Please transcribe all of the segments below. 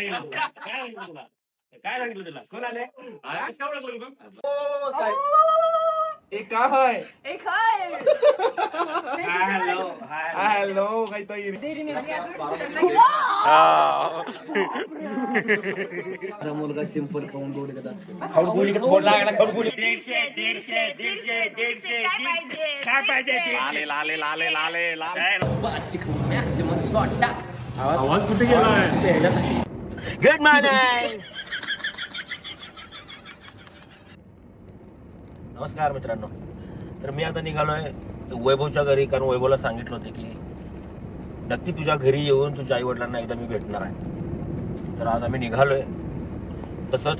काय सांगितलं तुला? कोण आले? एक हाय एक हाय हॅलो हॅलो काहीतरी मुलगा सिंपल खाऊन गोड कदा खडगुली फोड लागला खडगुली. 150 काय पाहिजे? लाले लाले लाले लाले लाले आवाज कुठे गेलाय? Good morning. नमस्कार मित्रांनो. तर मी आता निघालोय वैभवच्या घरी, कारण वैभवला सांगितलं होतं की नक्की तुझ्या घरी येऊन तुझ्या आई वडिलांना एकदा मी भेटणार आहे. तर आज आम्ही निघालोय. तसंच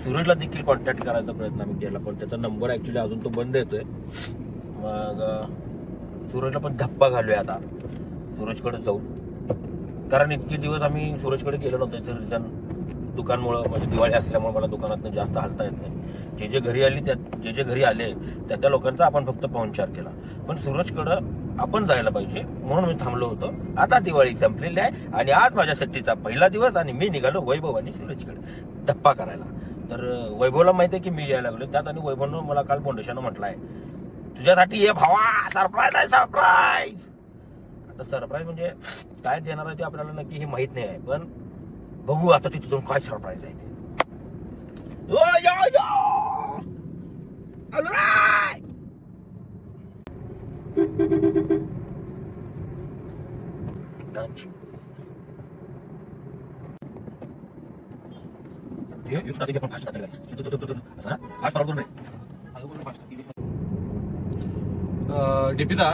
सूरजला देखील कॉन्टॅक्ट करायचा प्रयत्न आम्ही केला, पण त्याचा नंबर ऍक्च्युली अजून तो बंद येतोय. मग सूरजला पण धप्पा घालूया आता सूरजकडे जाऊन, कारण इतके दिवस आम्ही सूरजकडे गेलो नव्हतो. त्याचं रिझन दुकानमुळं, म्हणजे दिवाळी असल्यामुळे मला दुकानातनं जास्त हालता येत नाही. जे जे घरी आले त्या लोकांचा आपण फक्त पाहुणचार केला, पण सूरजकडं आपण जायला पाहिजे म्हणून मी थांबलो होतो. आता दिवाळी संपलेली आहे आणि आज माझ्या सुट्टीचा पहिला दिवस आणि मी निघालो वैभव आणि सूरजकडे धप्पा करायला. तर वैभवला माहिती आहे की मी यायला लागलो त्यात, आणि वैभवनं मला काल फाउंडेशननं म्हटलं आहे तुझ्यासाठी हे भावा सरप्राईज आहे, सरप्राईज. आता सरप्राईज म्हणजे काय देणार आहे ते आपल्याला नक्की हे माहित नाही आहे, पण बघू आता तिथून जाऊन काय सरप्राईज आहे ते. दीपिता,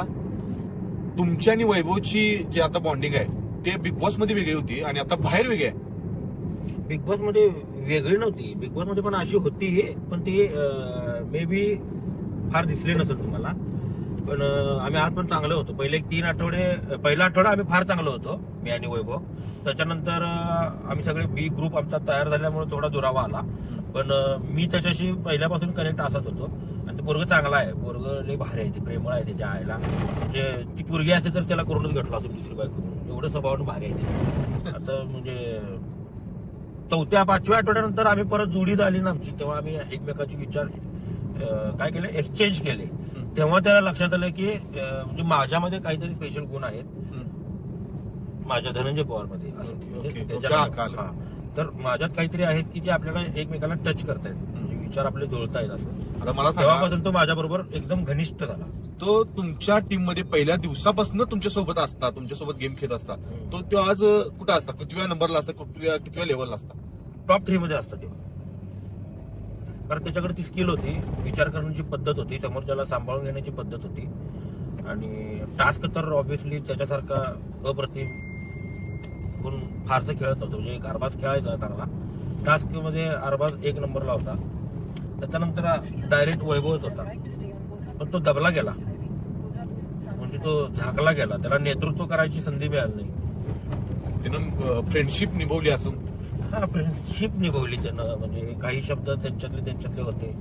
तुमची आणि वैभवची जी आता बॉन्डिंग आहे ते बिग बॉस मध्ये वेगळी होती आणि आता बाहेर वेगळी आहे. बिग बॉस मध्ये वेगळी नव्हती, बिग बॉस मध्ये पण अशी होती, पण ती मे बी फार दिसली नसेल तुम्हाला. पण आम्ही आज पण चांगले होतो. पहिला आठवडा आम्ही फार चांगलो होतो, मी आणि वैभव. त्याच्यानंतर आम्ही सगळे बी ग्रुप आमचा तयार झाल्यामुळे थोडा दुरावा आला, पण मी त्याच्याशी पहिल्यापासून कनेक्ट असाच होतो. आणि ते पोरगं चांगला आहे, पोरगं लई भारी आहे, ते प्रेमळ आहे त्याच्या आईला. म्हणजे ती पोरगी असेल तर त्याला करूनच घेतला असेल दुसरी बायको म्हणून, एवढं स्वभावानं भारी आहे ते. आता म्हणजे 4-5व्या आठवड्यानंतर आम्ही परत जोडी झाली ना आमची, तेव्हा आम्ही एकमेकाचे विचार काय केले, एक्सचेंज केले. तेव्हा त्याला लक्षात आलं की म्हणजे माझ्यामध्ये काहीतरी स्पेशल गुण आहेत, माझ्या धनंजय पवार मध्ये असं. तर माझ्यात काहीतरी आहेत की जे आपल्याला एकमेकाला टच करतायत, म्हणजे विचार आपले जुळतायत असं. आता मला तेव्हापासून तो माझ्या बरोबर एकदम घनिष्ठ झाला. तो तुमच्या टीम मध्ये पहिल्या दिवसापासून तुमच्या सोबत असता, तुमच्यासोबत गेम खेळत असता. तो आज कुठं असता, कितव्या नंबरला असता, कितव्या लेवलला असता? टॉप 3 मध्ये असतं तेव्हा. कारण त्याच्याकडे ती स्किल होती, विचार करण्याची पद्धत होती, समोरच्याला सांभाळून घेण्याची पद्धत होती. आणि टास्क तर ऑब्व्हियसली त्याच्यासारखा अप्रतिम कोण फारसं खेळत नव्हतं. म्हणजे एक अरबाज खेळायचा चांगला, टास्क मध्ये अरबाज 1 नंबरला होता. त्याच्यानंतर डायरेक्ट वैभवच होता, पण तो दबला गेला, म्हणजे तो झाकला गेला. त्याला नेतृत्व करायची संधी मिळाली नाही. त्यानं फ्रेंडशिप निभवली असं. हा, फ्रेंडशिप निभवली त्यानं. म्हणजे काही शब्द त्यांच्यातले होते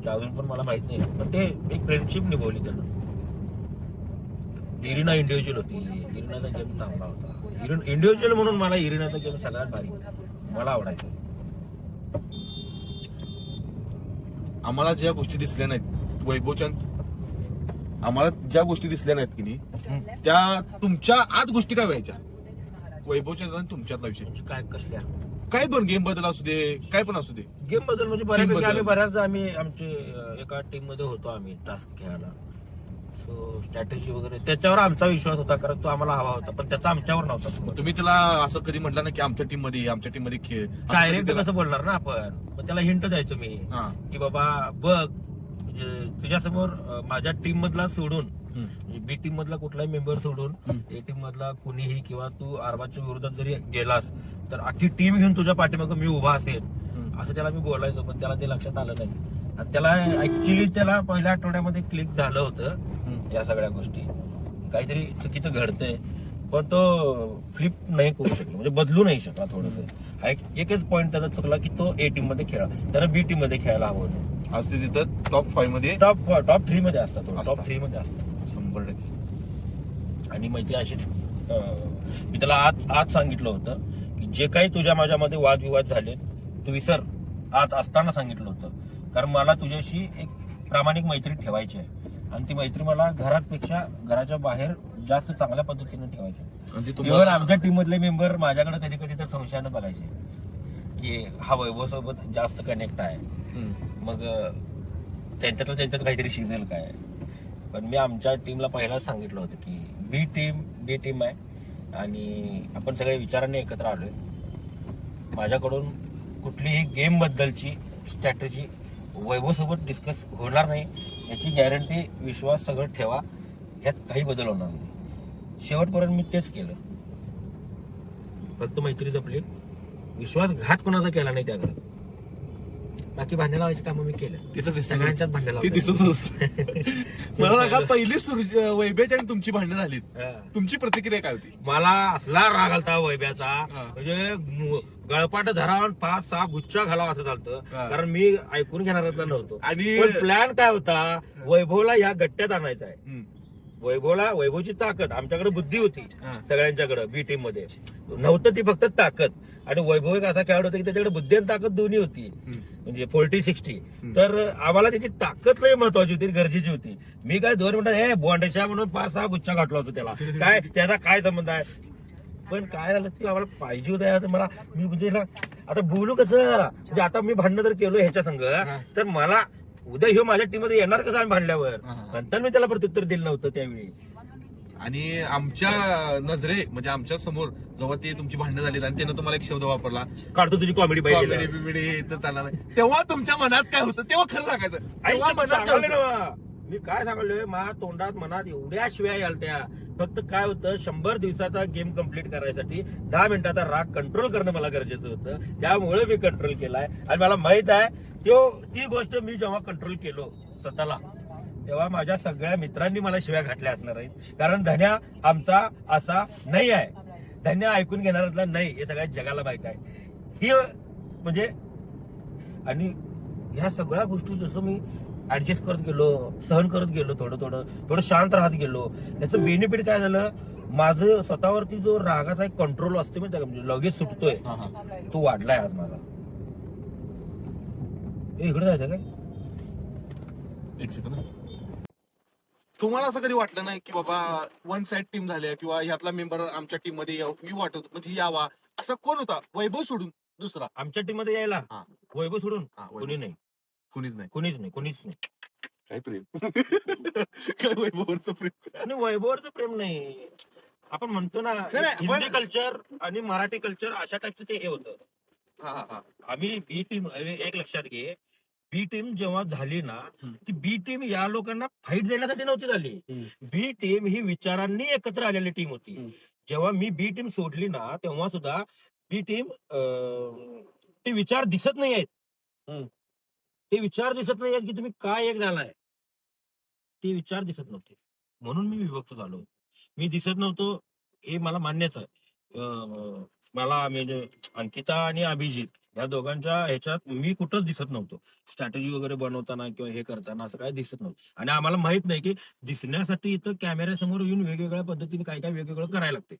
जे अजून पण मला माहित नाही, पण ते एक फ्रेंडशिप निभवली त्यानं. इरिना इंडिव्हिज्युअल होती, इरिनाचा गेम चांगला होता. इंडिव्हिज्युअल म्हणून मला इरिनाचा गेम सगळ्यात भारी मला आवडायचा. आम्हाला ज्या गोष्टी दिसल्या नाहीत वैभवच्या, आम्हाला ज्या गोष्टी दिसल्या नाहीत की नाही, त्या तुमच्या आत गोष्टी काय व्हायच्या वैभवच्या आणि तुमच्यातला विषय. काय कसल्या काय पण गेम बद्दल असू दे, काय पण असू दे. गेम बद्दल म्हणजे बऱ्यापैकी आम्ही आमचे एका टीम मध्ये होतो आम्ही टास्क खेळायला. सो स्ट्रॅटेजी वगैरे त्याच्यावर आमचा विश्वास होता, कारण तो आम्हाला हवा होता, पण त्याचा आमच्यावर नव्हता. तुम्ही त्याला असं कधी म्हटलं ना की आमच्या टीम मध्ये खेळ, डायरेक्ट कसं बोलणार ना आपण, मग त्याला हिंट द्यायचो मी की बाबा बघ, म्हणजे तुझ्यासमोर माझ्या टीम मधला सोडून, बी टीम मधला कुठलाही मेंबर सोडून ए टीम मधला कुणीही, किंवा तू अरबाजच्या विरोधात जरी गेलास तर अख्खी टीम घेऊन तुझ्या पाठीमागं मी उभा असेल, असं त्याला मी बोलायचो. पण त्याला ते लक्षात आलं नाही, आणि त्याला ऍक्च्युली त्याला पहिल्या आठवड्यामध्ये क्लिक झालं होतं या सगळ्या गोष्टी, काहीतरी चुकीचं घडतंय, पण तो फ्लिप नाही करू शकला, म्हणजे बदलू नाही शकला. थोडंसं एकच पॉईंट त्याचा चुकला की तो ए टीम मध्ये खेळा, त्यानं बी टीम मध्ये खेळायला हवं होतं. आज ते तिथं टॉप 5 मध्ये, टॉप 3 मध्ये असतात, टॉप 3 मध्ये असतात 100%. आणि मैत्री अशीच मी त्याला आज सांगितलं होतं की जे काही तुझ्या माझ्यामध्ये वादविवाद झाले तू विसर. आज असताना सांगितलं होतं, कारण मला तुझ्याशी एक प्रामाणिक मैत्री ठेवायची आहे आणि ती मैत्री मला घरापेक्षा घराच्या बाहेर जास्त चांगल्या पद्धतीने ठेवायची आहे. आणि इव्हन आमच्या टीम मधले मेंबर माझ्याकडे कधी कधी तर संशयानं बघायचे की हा वैभव सोबत जास्त कनेक्ट आहे, मग त्यांच्यात काहीतरी शिजेल काय. पण मी आमच्या टीमला पहिलाच सांगितलं होतं की बी टीम आहे आणि आपण सगळे विचारांनी एकत्र आलोय. माझ्याकडून कुठलीही गेम बद्दलची स्ट्रॅटेजी वैभव सोबत डिस्कस होणार नाही याची गॅरंटी, विश्वास सगळं ठेवा. ह्यात काही बदल होणार नाही. शेवटपर्यंत मी तेच केलं. फक्त मैत्री जपली, विश्वासघात कोणाचा केला नाही त्या घरात. बाकी भांडण लावायची कामं मी केलं. तिथं सगळ्यांच्याच भांडण ते दिसत होत. मला सांगा, पहिलीच वैभ्याची आणि तुमची भांडणं झालीत, तुमची प्रतिक्रिया काय होती? मला असला राग आलता वैभ्याचा, हा. म्हणजे गळपाट धरावून 5-6 गुच्छा घालावा असं झालं. हा. कारण मी ऐकून घेणारच नव्हतो. आणि पण प्लॅन काय होता, वैभवला या गट्ट्यात आणायचा आहे. हम्म. वैभवची ताकद, आमच्याकडे बुद्धी होती हा. सगळ्यांच्याकडे. बी टीम मध्ये नव्हतं ती फक्त ताकद, आणि वैभव एक असा खेळाडू होता की त्याच्याकडे बुद्धी आणि ताकद दोन्ही होती, म्हणजे 40-60. तर आम्हाला त्याची ताकद लय महत्वाची होती, गरजेची होती. मी काय 2 मिनिटात बॉन्डेशा म्हणून 5-6 गुच्छा घातला होता त्याला. काय त्याचा काय संबंध आहे. पण काय झालं की आम्हाला पाहिजे होतं. मला मी म्हणजे आता बोलू कसं, म्हणजे आता मी भांडण जर केलो ह्याच्या संग, तर मला उद्या ह्यो माझ्या टीम मध्ये येणार कसं आम्ही भांडल्यावर. नंतर मी त्याला प्रत्युत्तर दिलं नव्हतं त्यावेळी. आणि आमच्या नजरे म्हणजे आमच्या समोर जेव्हा ते तुमची भांडणं झाली आणि त्यानं तुम्हाला एक शब्द वापरला, काढतो तुझी कॉमेडी कॉमेडी पाहिजे. बिमेडी तर चालणार नाही, तेव्हा तुमच्या मनात काय होतं तेव्हा खरं सांगायचं. तेव्हा मनात काय होतं? मी काय सांगलोय, माझ्या तोंडात मनात एवढ्या शिव्या यालत्या. फक्त काय होतं, 100 दिवसाचा गेम कम्प्लीट करायसाठी 10 मिनिटाचा राग कंट्रोल करणं मला गरजेचं होतं. त्यामुळे मी कंट्रोल केलाय. आणि मला माहित आहे ती गोष्ट मी जेव्हा कंट्रोल केलो स्वतःला, तेव्हा माझ्या सगळ्या मित्रांनी मला शिव्या घातल्या असणार आहेत. कारण धन्या आमचा असा नाही आहे, धन्या ऐकून घेणारातला नाही, हे सगळ्या जगाला माहित आहे. ही म्हणजे, आणि ह्या सगळ्या गोष्टी जसं मी ऍडजस्ट करत गेलो, सहन करत गेलो, थोडं शांत राहत गेलो, याचं बेनिफिट काय झालं, माझं स्वतःवरती जो रागाचा एक कंट्रोल असतो म्हणजे लगेच सुटतोय, तो वाढलाय आज माझा. इकडे जायचं काय. एक सेकंद. तुम्हाला असं कधी वाटलं नाही की बाबा वन साइड टीम झाल्या किंवा ह्यातला मेंबर आमच्या टीम मध्ये वाटत म्हणजे यावा, असा कोण होता वैभव सोडून दुसरा आमच्या टीम मध्ये यायला? हा. वैभव सोडून वैभव. कोणी नाही, कुणीच नाही. कोणीच नाही. काय प्रेम. काय वैभववरचं प्रेम. आणि वैभववरचं प्रेम नाही. आपण म्हणतो ना, नाही, हिंदी कल्चर आणि मराठी कल्चर अशा टाईपचं ते हे होतं. हा, हा, हा. आम्ही बी टीम, एक लक्षात घे, बी टीम जेव्हा झाली ना, ती बी टीम या लोकांना फाईट देण्यासाठी नव्हती झाली. बी टीम ही विचारांनी एकत्र आलेली टीम होती. जेव्हा मी बी टीम सोडली ना, तेव्हा सुद्धा बी टीम ते विचार दिसत नाही आहेत. ते विचार दिसत नाही आहेत की तुम्ही काय एक झालाय, ते विचार दिसत नव्हते. म्हणून मी विभक्त झालो. मी दिसत नव्हतो हे मला मान्यच आहे. मला म्हणजे अंकिता आणि अभिजित या दोघांच्या ह्याच्यात मी कुठंच दिसत नव्हतो. स्ट्रॅटेजी वगैरे बनवताना किंवा हे करताना असं काय दिसत नव्हतं. आणि आम्हाला माहित नाही की दिसण्यासाठी इथं कॅमेऱ्यासमोर येऊन वेगवेगळ्या पद्धतीने काय वेगवेगळं करायला लागते.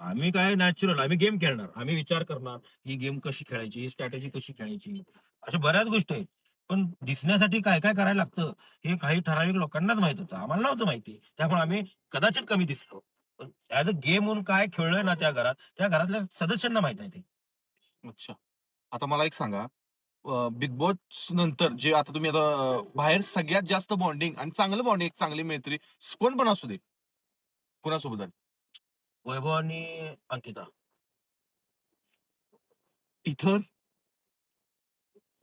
आम्ही काय नॅचरल, आम्ही गेम खेळणार, आम्ही विचार करणार, ही गेम कशी खेळायची, ही स्ट्रॅटेजी कशी खेळायची, अशा बऱ्याच गोष्टी आहेत. पण दिसण्यासाठी काय काय करायला लागतं हे काही ठराविक लोकांनाच माहित होतं, आम्हाला नव्हतं माहिती. त्यामुळे आम्ही कदाचित कमी दिसलो. पण ऍज अ गेम म्हणून काय खेळलोय ना त्या घरातल्या सदस्यांना माहित आहे ते. अच्छा. आता मला एक सांगा, बिग बॉस नंतर जे आता तुम्ही आता बाहेर सगळ्यात जास्त बॉन्डिंग आणि चांगलं बॉन्डिंग, चांगली मैत्री कोण पण असू दे, कुणासोबत झाली? वैभव आणि अंकिता. इथं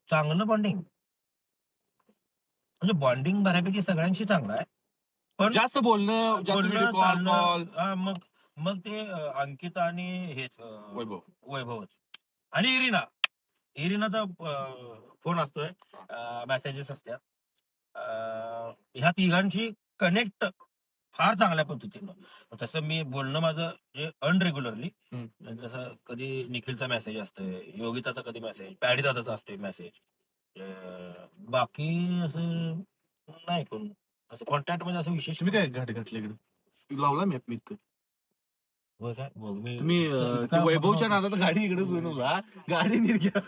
चांगलं बॉन्डिंग, म्हणजे बॉन्डिंग बऱ्यापैकी सगळ्यांशी चांगलं आहे. पण जास्त बोलणं, जास्त बोलणं, व्हिडिओ कॉल चालणं, मग ते अंकिता आणि हेच वैभवच. आणि इरिनाचा फोन असतोय, मेसेजेस असतात. ह्या तिघांशी कनेक्ट फार चांगल्या पद्धतीनं. तसं मी बोलणं माझं जे अनरेग्युलरली, जसं कधी निखिलचा मेसेज असतोय, योगिताचा कधी मेसेज, पॅडी दादाचा असतोय मेसेज. बाकी असं नाही कोण असं कॉन्टॅक्ट मध्ये असं विशेष. तुम्ही काय घाट घातले इकडे लावला मॅप मी इथं. होय काय? मग मी तुम्ही ते वैभवच्या नादात गाडी इकडे सोडून नका, गाडी नीट घ्या.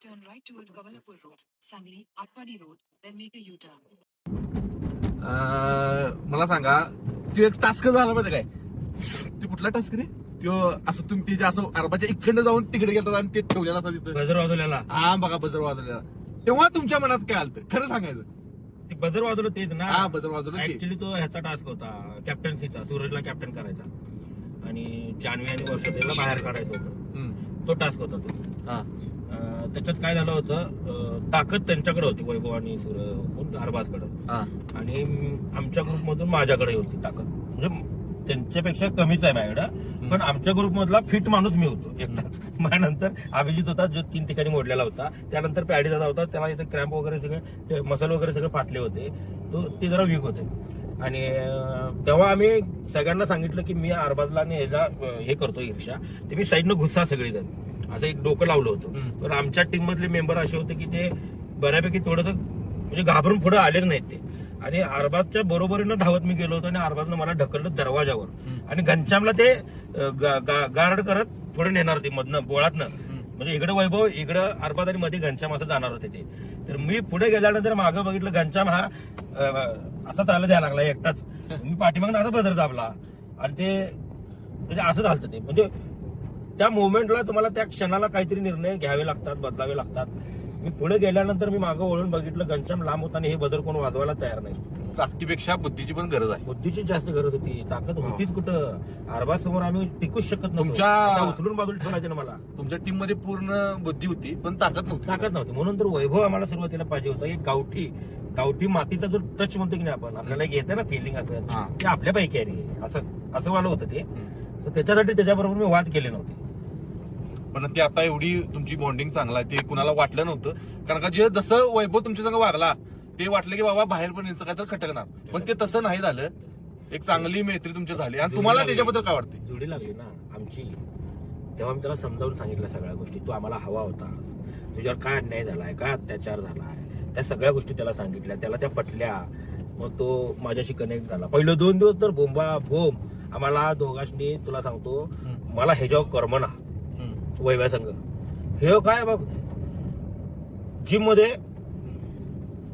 Turn right toward Kavalapur Road, Sangli, Atpadi Road, then make a U-turn. मला सांगा, तो एक टास्क झाला माहिती काय? ते कुठला टास्क रे? तो असं तुम्ही ते असं अरबाच्या इकडनं जाऊन तिकडे गेला आणि ते ठेवलेला असं तिथं. बजर वाजवल्याला हा बघा, बजर वाजवलेला. तेव्हा तुमच्या मनात काय आलं खरं सांगायचं? ते बजर वाजवलं तेच ना. हा, बजर वाजवलं ते. ऍक्च्युली तो ह्याचा टास्क होता कॅप्टन्सीचा, सूरजला कॅप्टन करायचा आणि जान्हवी आणि वर्षाला बाहेर काढायचं होतं. हम्म. तो टास्क होता तो. हा. त्याच्यात काय झालं होतं, ताकद त्यांच्याकडे होती, वैभव आणि अरबाजकडे, हा. आणि आमच्या ग्रुपमधून माझ्याकडे होती ताकद. म्हणजे त्यांच्यापेक्षा कमीच आहे माझ्याकडं, पण आमच्या ग्रुप मधला फिट माणूस मी होतो एकटाच. माझ्यानंतर अभिजित होता जो 3 ठिकाणी मोडलेला होता, त्यानंतर पॅडी दादा होता, त्याला इथे क्रॅम्प वगैरे सगळे मसल वगैरे सगळे फाटले होते, ते जरा वीक होते. आणि तेव्हा आम्ही सगळ्यांना सांगितलं की मी अरबाजला आणि ह्याला हे करतो ईर्ष्या, ते मी साईडनं घुसा सगळेजण असं एक डोकं लावलं होतं. पण आमच्या टीम मधले मेंबर असे होते की ते बऱ्यापैकी थोडंसं म्हणजे घाबरून पुढे आलेच नाहीत ते. आणि अरबाजच्या बरोबरीनं धावत मी गेलो होतो आणि अरबाजनं मला ढकललं दरवाजावर, आणि घनश्यामला ते गार्ड करत पुढे नेणार होते मधनं बोळातनं. म्हणजे इकडे वैभव, इकडं अरबाज आणि मध्ये घनश्याम असं जाणार होते ते. तर मी पुढे गेल्यानंतर मागं बघितलं, घनश्याम हा असा चालत द्यायला लागला एकटाच. मी पाठीमागनं असा बदर दाबला आणि ते म्हणजे असं झालं ते. म्हणजे त्या मोमेंटला तुम्हाला त्या क्षणाला काहीतरी निर्णय घ्यावे लागतात, बदलावे लागतात. मी पुढे गेल्यानंतर मी मागं वळून बघितलं, घनश्याम लांब होता आणि हे बदर कोण वाजवायला तयार नाही. ताकदीपेक्षा बुद्धीची पण गरज आहे. बुद्धीची जास्त गरज होती, ताकद होतीच कुठं. अरबाज समोर आम्ही टिकूच शकत नव्हतो. तुमच्या उचलून बाजूला ठेवायचे ना मला. तुमच्या टीम मध्ये पूर्ण बुद्धी होती पण ताकद नव्हती. ताकद नव्हती. म्हणून तर वैभव आम्हाला सुरुवातीला पाहिजे होता. एक गावठी मातीचा जो टच म्हणतो की नाही आपण, आपल्याला येतं ना फिलिंग असं, हा. ते आपल्यापैकी आहे रे, असं वालं होतं ते. तर त्याच्यासाठी त्याच्याबरोबर मी वाद केले नव्हते. पण ते आता एवढी तुमची बॉन्डिंग चांगला आहे ते कुणाला वाटलं नव्हतं. कारण का जे जसं वैभव तुमच्या संग वागला ते वाटलं की बाबा बाहेर पण यांचं काहीतरी खटकणार, पण ते तसं नाही झालं. एक चांगली मैत्री तुमची झाली. आणि तुम्हाला त्याच्याबद्दल काय वाटते? जोडी लागली ना आमची. तेव्हा मी त्याला समजावून सांगितलं सगळ्या गोष्टी. तू आम्हाला हवा होता, तुझ्यावर काय अन्याय झालाय, काय अत्याचार झालाय, त्या सगळ्या गोष्टी त्याला सांगितल्या, त्याला त्या पटल्या. मग तो माझ्याशी कनेक्ट झाला. पहिलं 2 दिवस तर बोंबा बोंब आम्हाला दोघांनी. तुला सांगतो, मला ह्याच्यावर करमना वैभव संघ. हे काय बघ, जिम मध्ये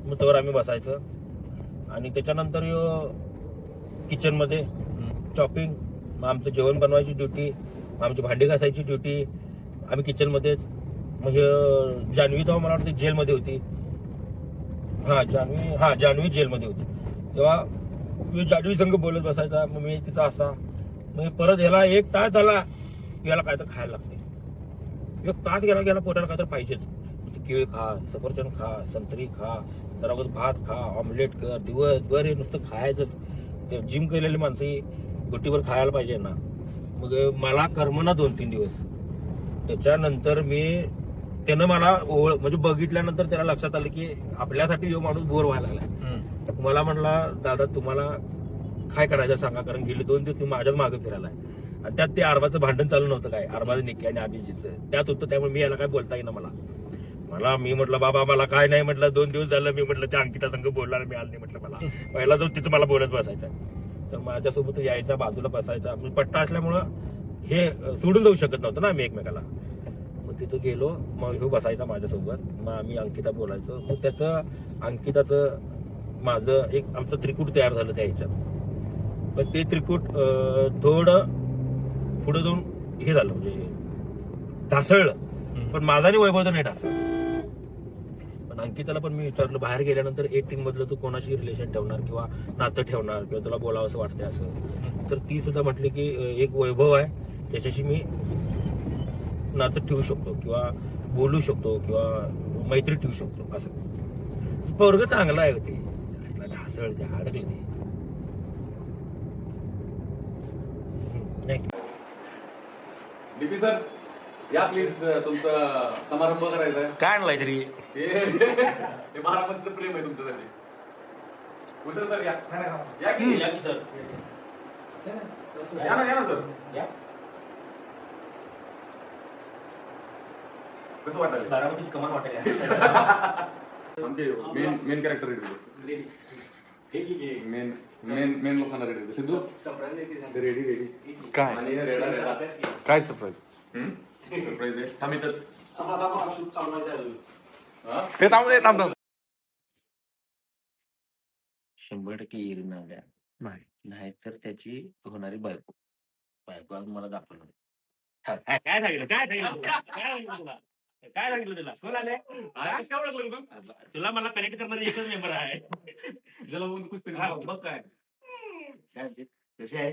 मग त्यावर आम्ही बसायचं, आणि त्याच्यानंतर किचन मध्ये चॉपिंग, मग आमचं जेवण बनवायची ड्युटी, आमची भांडी घासायची ड्युटी, आम्ही किचन मध्येच. मग जान्हवी तेव्हा मला वाटतं जेलमध्ये होती. जान्हवी जेलमध्ये होती. तेव्हा मी जान्हवी संघ बोलत बसायचा. मग मी तिथं असा, मग परत ह्याला 1 तास झाला, याला काय तर खायला लागते. 1 तास गेला पोटाला काय तर पाहिजेच. केळी खा, सफरचंद खा, संत्री खा, जरा भात खा, ऑमलेट कर, दिवसभर हे नुसतं खायचंच. ते जिम केलेली माणसं गोटीवर खायला पाहिजे ना. मग मला करमना 2-3 दिवस. त्याच्यानंतर त्यानं मला म्हणजे बघितल्यानंतर त्याला लक्षात आलं की आपल्यासाठी यो माणूस बोर व्हायला लागला. मला म्हणला, दादा तुम्हाला काय करायचं सांगा, कारण गेले 2 दिवस तुम्ही माझ्याच मागे फिरायला. आणि त्यात ते अरबाचं भांडण चालू नव्हतं काय, अरबाज निक्की आणि अभिजितचं त्यात होतं. त्यामुळे मी याला काय बोलता येईना मी म्हटलं बाबा मला काय नाही म्हटलं, 2 दिवस झालं. मी म्हटलं त्या अंकिता संघ बोलणार मी आलं नाही म्हटलं. मला पहिला जो तिथं मला बोलत बसायचा, तर माझ्यासोबत यायचा, बाजूला बसायचा. पट्टा असल्यामुळं हे सोडून जाऊ शकत नव्हतं ना आम्ही एकमेकाला. मग तिथं गेलो, मग ह्यो बसायचा माझ्यासोबत. मग आम्ही अंकिता बोलायचो. मग अंकिताचं माझं एक आमचं त्रिकूट तयार झालं त्या ह्याच्यात. पण ते त्रिकूट थोडं पुढे जाऊन हे झालं, म्हणजे ढासळलं. पण माझा आणि वैभवचं नाही ढासळलं. पण अंकिताला पण मी विचारलं, बाहेर गेल्यानंतर एक टीम मधलं तू कोणाशी रिलेशन ठेवणार किंवा नातं ठेवणार किंवा तुला बोलावं असं वाटतंय असं. तर ती सुद्धा म्हटली की एक वैभव आहे, त्याच्याशी मी नातं ठेवू शकतो किंवा बोलू शकतो किंवा मैत्री ठेवू शकतो. असं पोरगं चांगलं आहे ते. ढासळ ते अडकले ते नाही. डीपी सर या प्लीज, तुमचा समारंभ करायचा आहे. काय आणलाय तरी हे महाराजांचं प्रेम आहे तुमच्यासाठी. भूषण सर या की या की सर, या ना सर. या. कसं वाटायला? बारामतीची कमान वाटेल. आमचे main character ready. Main main main लोकांना रेडी सिद्धू रेडी रेडी काय आणि हे रेडा रेडा काय सरप्राईज सरप्राईज आहे थांबितच हे थांब थांब थांब 100% इरीना आल्या नाही नाहीतर त्याची होणारी बायको आज मला दाखवलं काय सांगितलं तुला कोण आले तुला मला कनेक्ट करणारा एकच मेंबर आहे ज्याला म्हणून कुस्ती मग काय कसे आहे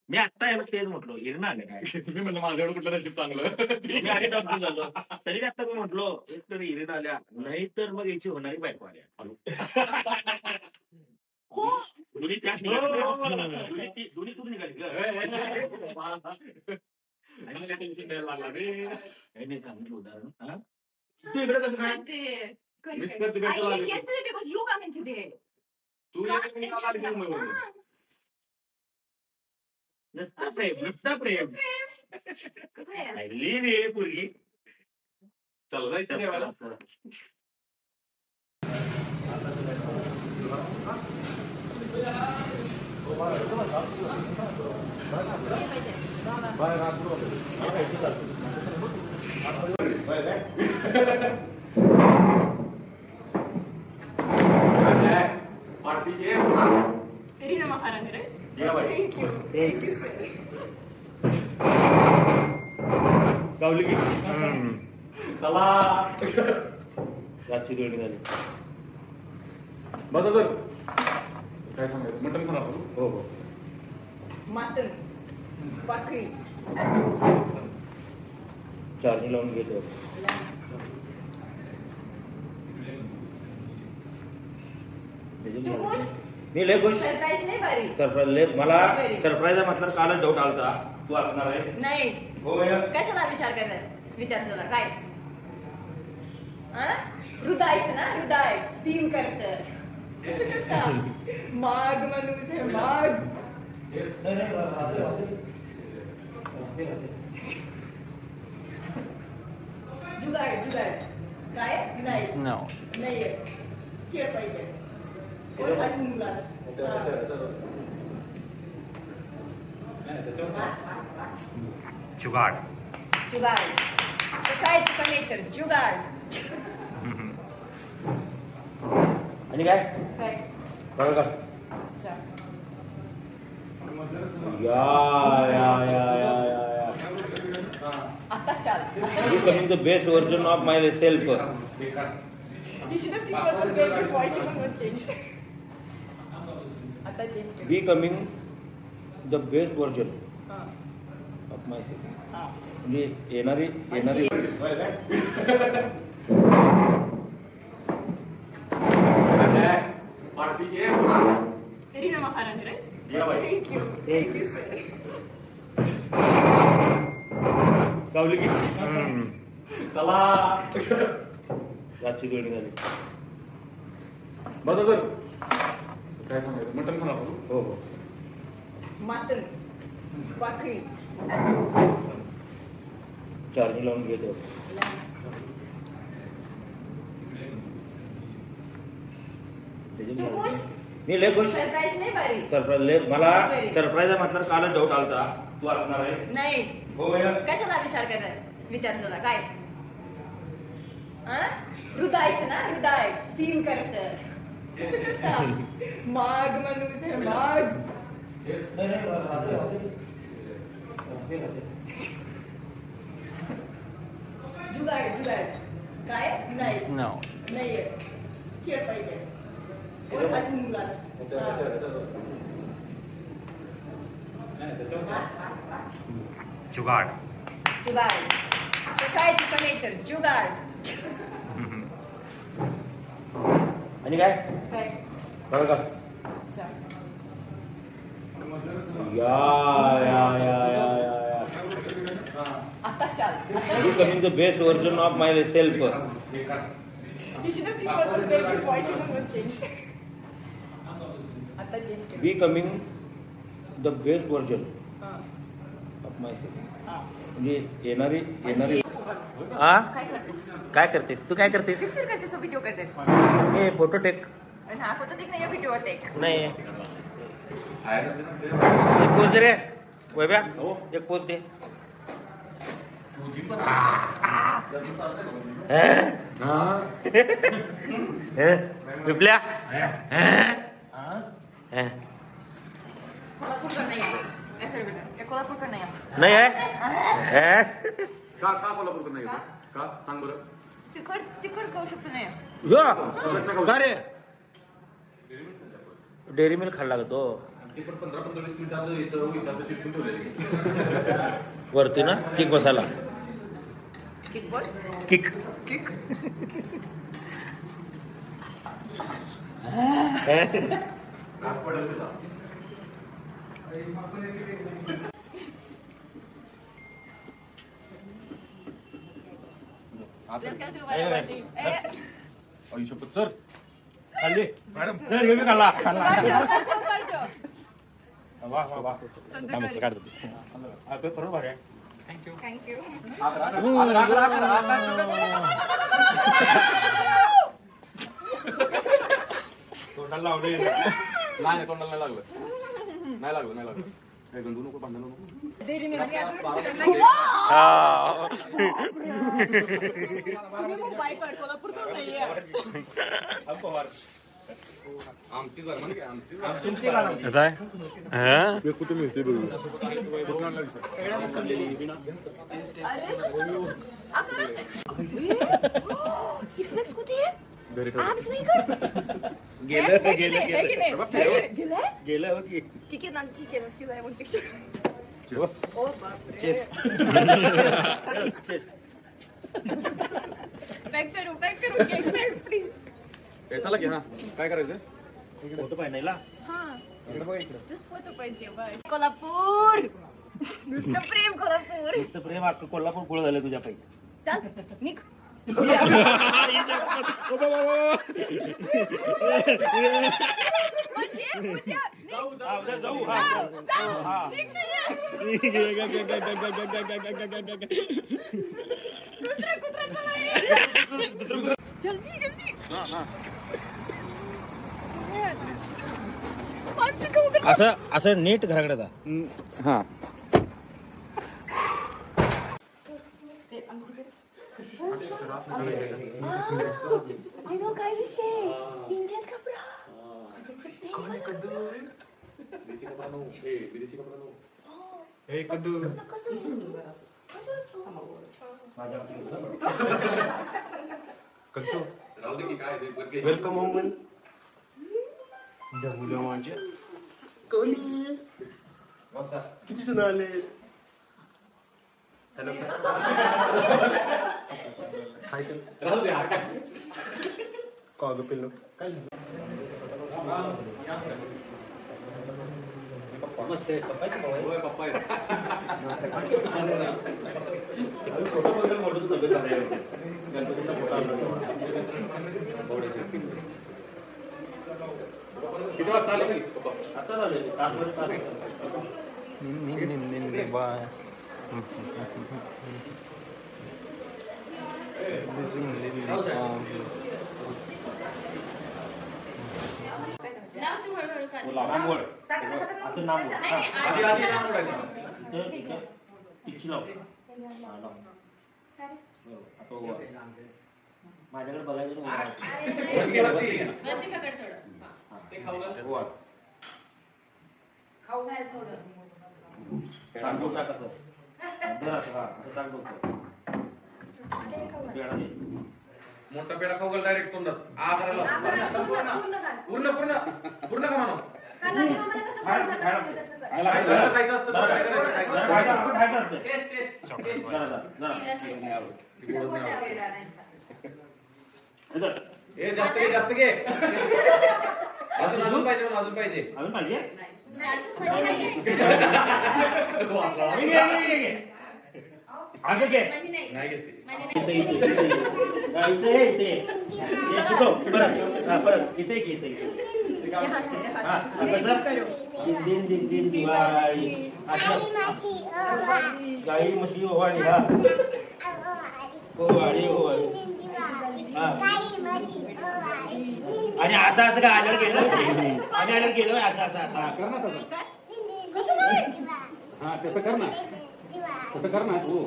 मी आत्ता तेच म्हटलो इरीना आले काय मी म्हणलं माझ्याकडे कुठलं नशीब चांगलं मी आधी डॉक्टर झालो तरी आता मी म्हटलो एक तर इरीना आल्या नाही तर मग याची होणारी बायको आल्या दोन्ही त्याच दोन्ही तूच निघाली टेन्शन द्यायला लागला रे नाही सांगितलं उदाहरण तू इकडे कसं काय मिस करते भेटायला लागली. Yesterday because you come in today. तू येऊन आली की मुंबईवरून? नुसता प्रेम हल्ली रे पोरगी चला जायचं जेवायला पार्टी के Irina Maharani, right? या बाई गावली की चला रातची जोडी झाली बसा सर काय सांगायचं मटण खाणार तू हो हो Mutton, bakri. चार्जिंग लावून घेतो तू खुश? मी लय खुश Surprise नाही बरी. सरप्राईज मला सरप्राईज म्हटलं कालच डाऊट आलता तू असणार आहे नाही. हो भैया कशाला विचार करणार? विचार तुला काय? हृदयच ना हृदय फील करत. माग माणूस आहे माग. जुगाड जुगाड काय नाही नाही खेळ पाहिजे कोण अजून मुलास जुगाड जुगाड सोसायटी का नेचर जुगाड आणि काय काय बरं का अच्छा या या या या या आता चाल becoming the best version of myself. You should have seen what was there before. She won't change. आता चेंज कर Becoming the best version हां of myself. हां म्हणजे येणारी पार्टी के Irina Maharani, right? या बाई Thank you, sir. गावली की चला रातची जोडी झाली बसा सर काय सांगायचं मटण खाणार तू हो हो Mutton, bakri. चार्जिंग लावून घेतो तू खुश? मी लय खुश Surprise नाही बरी. सरप्राईज मला सरप्राईज म्हटलं कालच डाऊट आलता तू असणार आहे नाही. हो भैया कशाला विचार करणार? विचार तुला काय? हृदयच ना हृदय फील करत. माग माणूस आहे माग. जुगाड जुगाड काय नाही नाही खेळ पाहिजे कोण अजून मुलास जुगाड जुगाड सोसायटी का नेचर जुगाड आणि काय काय बरं का अच्छा या या या या या या आता चाल becoming the best version of myself. You should have seen what was there before. She won't change. आता चेंज कर Becoming the best version हां of myself. हां म्हणजे येणारी म्हणजे हा काय करतेस काय करतेस तू काय करतेस पिक्चर करतेस व्हिडिओ करतेस हे फोटो टेक आणि हा फोटो देख ना या व्हिडिओ होते नाही आहे नसेल ना ते. एक पोच दे रे वैभ्या हो. एक पोच दे तुझी पण बिपल्या कोल्हापूरकर नाही आहे ते कोल्हापूरकर नाही आहे नाही आहे का कोल्हापूरकर नाही येतं? का सांग बरं. तिखट तिखट खाऊ शकतो नाही का रे डेअरी मिल्क खाल्ला का तो ते पण 15-20 मिनिटं असं येतं असं चिटकून ठेवलेलं. वरती ना किक बसायला किक बॉस किक त्रास पडेल तुला. आयुष्यपत सर खाल्ली मॅडम हे मी खाल्ला वा वा वा पेपर भारी आहे थँक्यू तोंडाला लावले नाही तोंडाला नाही लागलं. नाही लागलं. काय गंडू नको, भांडण नको. कोल्हापूरकर नाही आमचीच आहे म्हणजे काय, आमचीच आहे. तुमची कुठे मिळते बघ सिक्स पॅक्स कुठे आहे गेलं ठीक आहे ना ठीक आहे नुसती जाय म्हणते ओ बापरे बॅक करू केक प्लीज ए, चला की हा काय करायचं. फोटो पाहिजे ना हा जस्ट फोटो पाहिजे बाय कोल्हापूर नुसतं प्रेम कोल्हापूर नुसतं प्रेम अख्खं कोल्हापूर पुढं झालं तुझ्या पैकी चल निघ जाऊ जल्दी जल्दी असं नीट घराकडे हा I know काय विषय इंडियन कपडा राहू दे की काय ते. वेलकम होम किती जण आले राहू दे आकाश. मस्त आहे पप्पाची भाऊ आहे. होय, पप्पा आहे. फोटो बघून मोठं तब्येत झाली आहे. गणपतीचा फोटो आणला किती वाजता आले की पप्पा? आता झाले तासभर तास नामवड असं नामवड आधी नाव ओढायचं. टिच्ची लाव लाव आता उभा. माझ्याकडे बघायचं वरती, वरती. ते खाऊ तांदूळ टाकायचं धर असं हा असं तांदूळ पेढा दे. मोठा पेढा खाऊ घाल डायरेक्ट तोंडात. आ करायला. पूर्ण खा म्हणा. खायचं असतं तर काय करायचं? खायचं असतं. गोडच नाही आवडत. ए जास्त घे. अजून पाहिजे मला, अजून पाहिजे. अजून पाहिजे नाही घेते. परत इथे दिवाळी गाई म्हशी ओवाळी हा ओवाळी आणि असं असं काय आल्यावर गेलं आणि आल्यावर गेलं असं असं आता कर ना तसं कसं नाही हा तसं कर ना तसं कर ना हो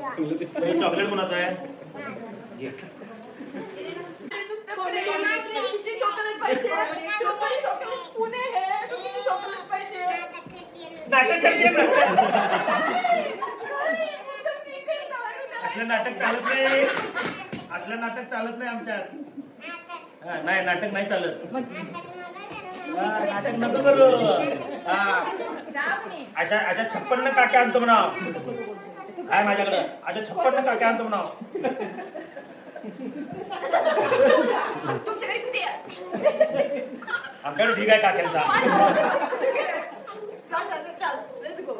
हे चॉकलेट कोणाचं आहे घे. चॉकलेट पाहिजे चॉकलेट पुणे है चॉकलेट पाहिजे नाटक करते असलं नाटक चालत नाही असलं नाटक चालत नाही आमच्यात हा, नाही नाटक नाही चालत हा, नाटक नको करू हा अशा अशा 56 काट्या आणतो म्हणा काय माझ्याकडे अशा 56 काट्या आणतो म्हणा तुमच्या घरी कुठे आहे आमच्याकडे ठीक आहे काक्यांचा चल लेट्स गो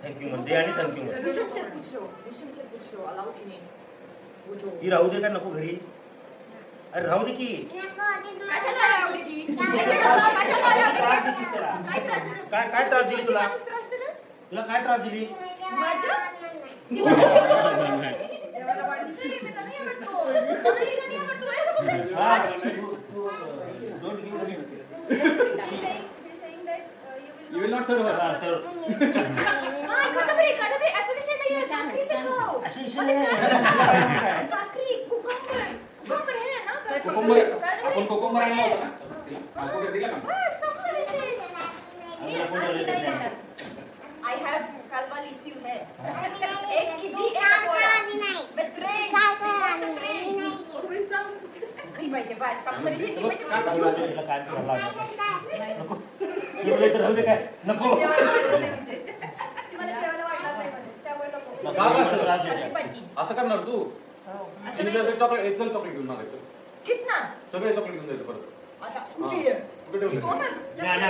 थँक्यू म्हणते आणि थँक्यू म्हणते रुशन से पूछो अलाउ की नहीं वो जो ती राहू दे का नको घरी अरे राहू दे की कशाला आवडे की कशाला त्रास देते त्याला. काय काय त्रास दिली तुला तुला काय त्रास दिली माझ्या देवाला वाढीचं मी तर नाही आवडतो मला हिला नाही आवडतो ऐसा बोल हा, don't give me. You will not serve हा, तर नाही कादबरी ऐसा विषय नहीं है भाकरी से खाओ अशी इशू नाही भाकरी कुकुम्बर है ना कोकोंबर आपण कोकोंबर आणला होता ना तिला हा, कोकोंबर दिला का बस संपला विषय I have kalmali still है एक कीजी एक पोळा मैं ट्रेन नहीं पाहिजे बस संपला विषय नाही पाहिजे काय सांगू तुला काय करायला लागलं? नको तुला इथं राहू दे काय नको तुम्हाला जेवायला वाटलं नाही म्हणे त्यामुळे नको मग का बस त्रास देते. पाटी असं करणार तू असं तुला नाही चॉकलेट एक चॉकलेट घेऊन मागायचं कितना सगळे चॉकलेट घेऊन जायचं परत आता हा. कुठे आहे कुठे ठेवलं? तो मग मी आणि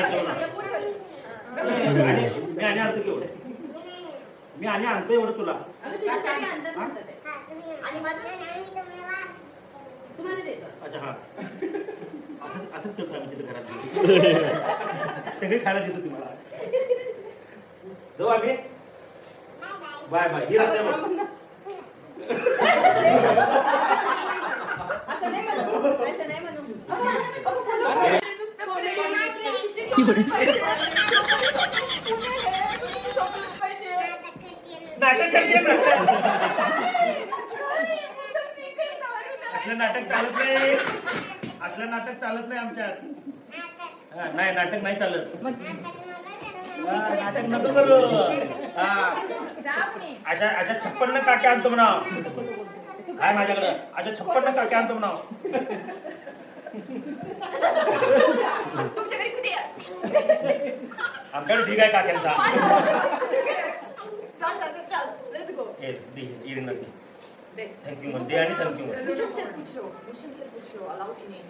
आणतो केवढं मी आणि आणतो एवढं तुला तुझ्यासाठी अंतर म्हणतात ते. आणि माझं तुम्हाला देतो अच्छा हा असंच करतो आम्ही तिथे घरात सगळे खायला देतो तुम्हाला जाऊ आम्ही बाय बाय ही राहते मग असं नाही म्हणू असं नाही म्हणू नाटक करते असलं नाटक चालत नाही असलं नाटक चालत नाही आमच्यात हा, नाही नाटक नाही चालत हा, नाटक नको करू हा अशा अशा 56 काट्या आणतो म्हणा काय माझ्याकडे अशा 56 काट्या आणतो म्हणा तुमच्या घरी कुठे आहे आमच्याकडे ठीक आहे काक्यांचा चल लेट्स गो थँक्यू म्हणते आणि थँक्यू म्हणते रुशन से पूछो अलाउ की नहीं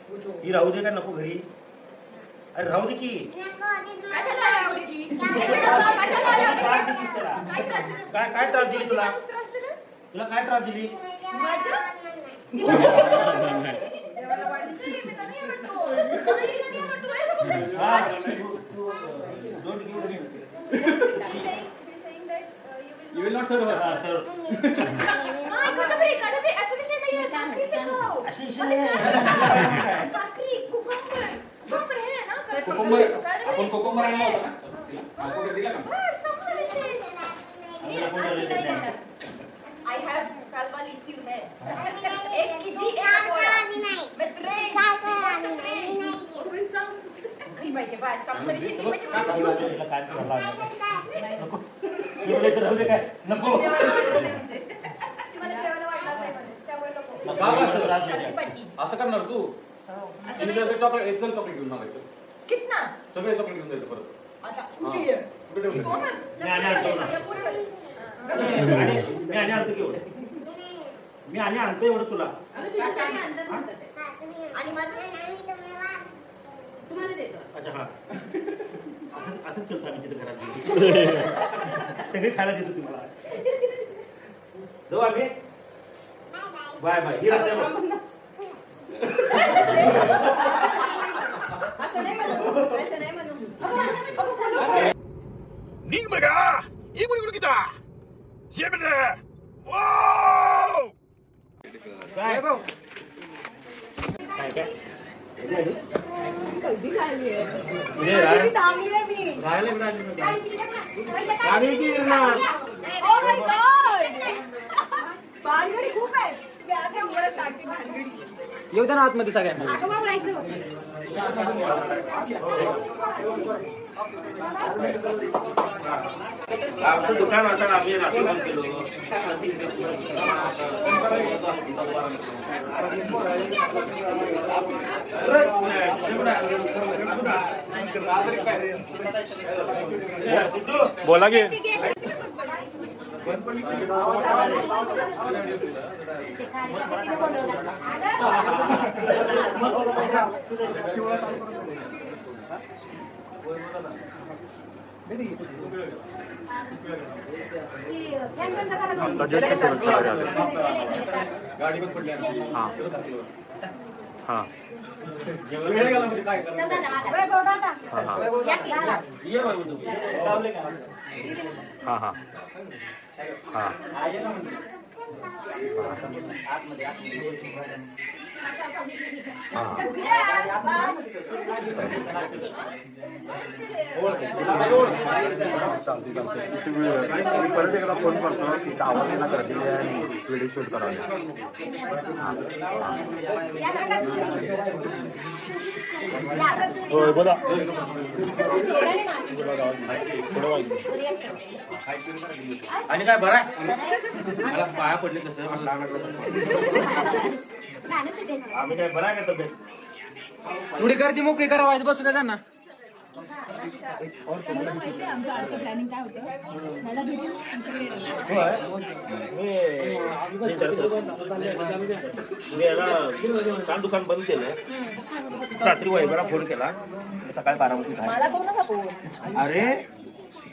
वो जो ती राहू दे का नको घरी अरे राहू दे की कशाला आवडे की कशाला त्रास देते त्याला. काय त्रास दिला? काय काय त्रास दिली तुला माणूस त्रास दिला? तुला काय त्रास दिली माझ्या देवाला वाढीचं मी तर नाही आवडतो मला हिला नाही आवडतो ऐसा बोल हा, don't give me. You will not serve हा, तर नाही कादबरी ऐसा विषय नहीं है भाकरी से खाओ अशी इशू नाही भाकरी कुकुम्बर है ना कोकोंबर आपण कोकोंबर आणला होता ना तिला हा, कोकोंबर दिला का बस संपला विषय I have kalmali still है एक कीजी एक पोळा मैं ट्रेन नहीं पाहिजे बस संपला विषय नाही पाहिजे काय सांगू तुला काय करायला लागलं? नको तुला इथं राहू दे काय नको तुम्हाला जेवायला वाटलं नाही म्हणे त्यामुळे नको मग का बस त्रास देते. पाटी असं करणार तू असं नाही तुला चॉकलेट एक चॉकलेट घेऊन मागायचं कितना सगळे चॉकलेट घेऊन जायचं परत आता हा. कुठे आहे कुठे ठेवलं? तो मग मी आणि आणतो ना. मी आणि आणतो केवढं मी आणि आणतो एवढं तुला तुझ्यासाठी अंतर म्हणतात ते. आणि माझं तुम्हाला देतो अच्छा हा असंच करतो आम्ही तिथे घरात सगळे खायला देतो तुम्हाला जाऊ आम्ही बाय बाय ही राहते मग असं नाही म्हणू असं नाही म्हणू निघ बरं का एक मिनिट किता ये मिनिट वाव काय कधी झालीये हे राय- थांबले मी राहायला Oh my God! भानगडी खूप आहे मी आता मुळे सांगते भानगडी येऊ द्या ना आतमध्ये सगळ्यांना. अगं मग राहायचं आमचं दुकान आता आम्ही रात्री बंद केलो. बोला की गाडी पण पडली आमची. हा वेळ गेला म्हणजे काय करणार? ये बाबू तू. लावले का? हा हा हा परत एकदा फोन करतो की आवाज येणार करते आणि व्हिडिओ शूट करावा. होय बोला आणि काय बरं आहे? मला पाया पडले कसं मला लहान वाटलं. आम्ही काय बरं आहे का तब्येत? थोडी गर्दी मोकळी करावायचं बसू द्या त्यांना. तुम्हाला माहिती आहे आमचं आजचं प्लॅनिंग काय होतं मला भेटून आमच्याकडे यायचं. मी याला काल दुकान बंद केलं. रात्री वैभवला फोन केला सकाळी 12 वाजता मला करू नका फोन अरे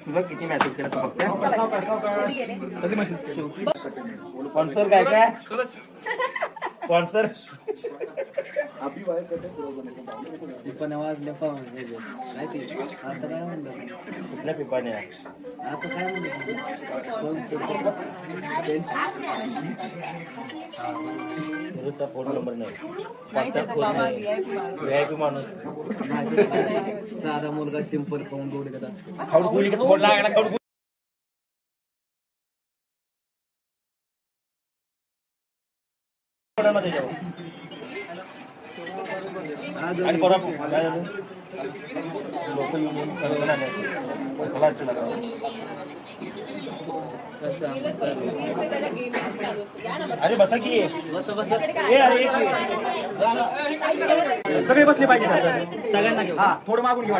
तुला किती मेसेज केला तू फक्त स्पॉन्सर काय काय स्पॉन्सर पण वाजल्या काय ते आता काय म्हणलं कुठल्या पिपाने आता काय म्हणतो फोन नंबर नाही कॉन्टॅक्ट फोन नाही VIP माणूस साधा मुलगा सिंपल खाऊन गोड कदा खाऊड बोली फोन लागला खाऊड आणि परत काय झालं लोक येऊन कळवलं नाही मला अरे बसा की सगळे बसले पाहिजे सगळ्यांना घेऊ हा थोडं मागून घेऊ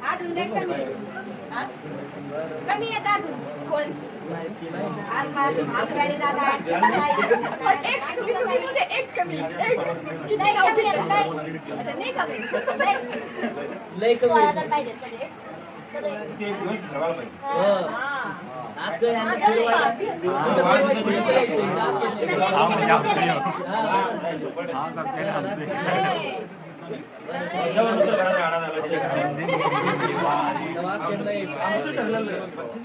अजून काय कमी हा? कमी येत अजून कोण गाडी दादा एक कमी तुम्ही एक कमी नाही कमी अच्छा नाही कमी लय कमी 16,000 पाहिजे सगळे सगळे ते दिवस ठरवायला पाहिजे त्याच्यानंतर घरात आडा झाला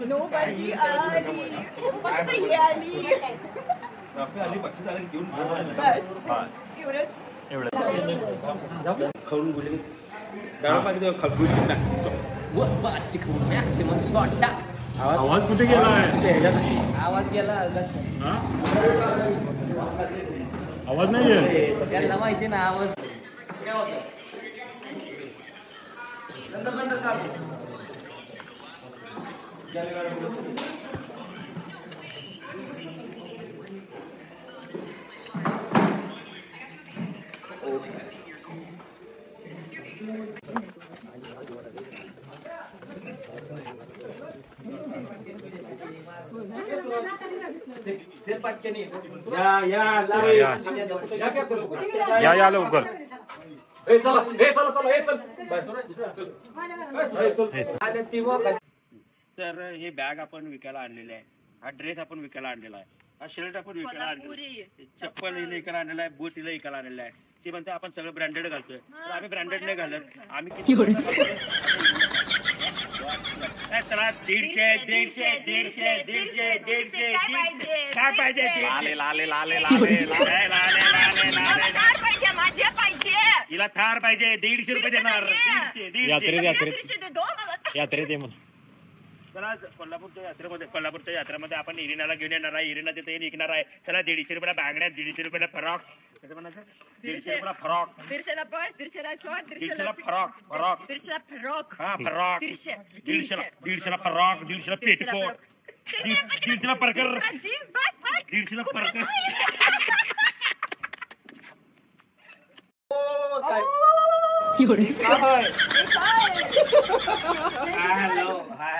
नोबडी आली फक्त ही आली आपली आली बक्षीस आली घेऊन एवढंच खाऊन गुली डाळ पाहिजे खलगुली आवाज कुठे गेला आवाज गेला आवाज नाहीये त्यांना माहिती ना आवाज या लवकर तर हे बॅग आपण विकायला आणलेले आहे हा ड्रेस आपण विकायला आणलेला आहे हा शर्ट आपण विकायला आणलेला आहे चप्पल हिला विकायला आणलेला आहे बूट हिला विकायला आणलेला आहे ते म्हणते आपण सगळं ब्रँडेड घालतोय तर आम्ही ब्रँडेड नाही घालत आम्ही किती चला 150 काय पाहिजे लाले माझे पाहिजे हिला थार पाहिजे 150 रुपये देणार 150 यात्रेत ये म्हणून. चला कोल्हापूरच्या यात्रेमध्ये आपण इरिनाला घेऊन येणार आहे. इरिना तिथे विकणार आहे. चला 150 रुपयाला बांगड्या 150 रुपयाला फरॉक. कसं म्हणायचं 150 रुपयाला फरॉक. 150ला बस 150ला शॉर्ट 150ला फरॉक फरॉक 150ला फ्रॉक हा फरॉक 150ला फरॉक 150ला पेटीकोट 150ला परकर जीन्स बॅग 150ला परकर.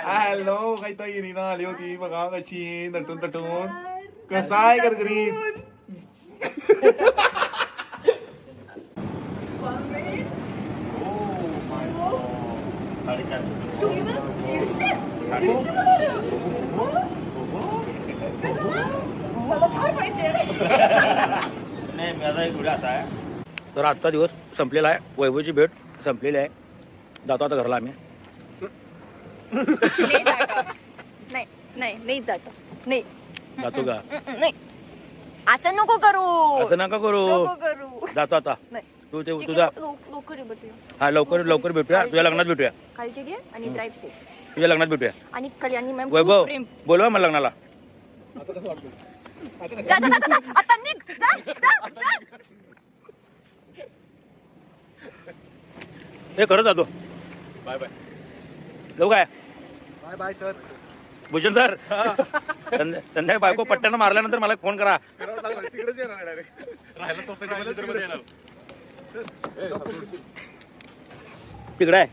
हॅलो काही तर इरिना आली होती बघा कशी नटून तटून कसा आहे गरगरीत नाही माझा एक व्हिडिओ असा आहे. तर आजचा दिवस संपलेला आहे. वैभवची भेट संपलेली आहे. जातो आता घरला आम्ही. नाही जात नाही जातो का नाही असं नको करू असं नका करू. जातो आता. तू ते तुझा लवकर भेटूया हा लवकर भेटूया. तुझ्या लग्नात भेटूया. काळजी घे आणि ड्राईव्ह सेफ तुझ्या लग्नात भेटूया. आणि कल्याणी मॅम वैभव बोलवा मला लग्नाला. आता निघ जा. हे खरं जातो. बाय बाय जाऊ काय bye bye sir Bhushan sir संध्याकाळी बायको पट्ट्यानं मारल्यानंतर मला फोन करा. तिकडेच येणार डायरेक्ट राहायला सोसायटी येणार तिकडे आहे.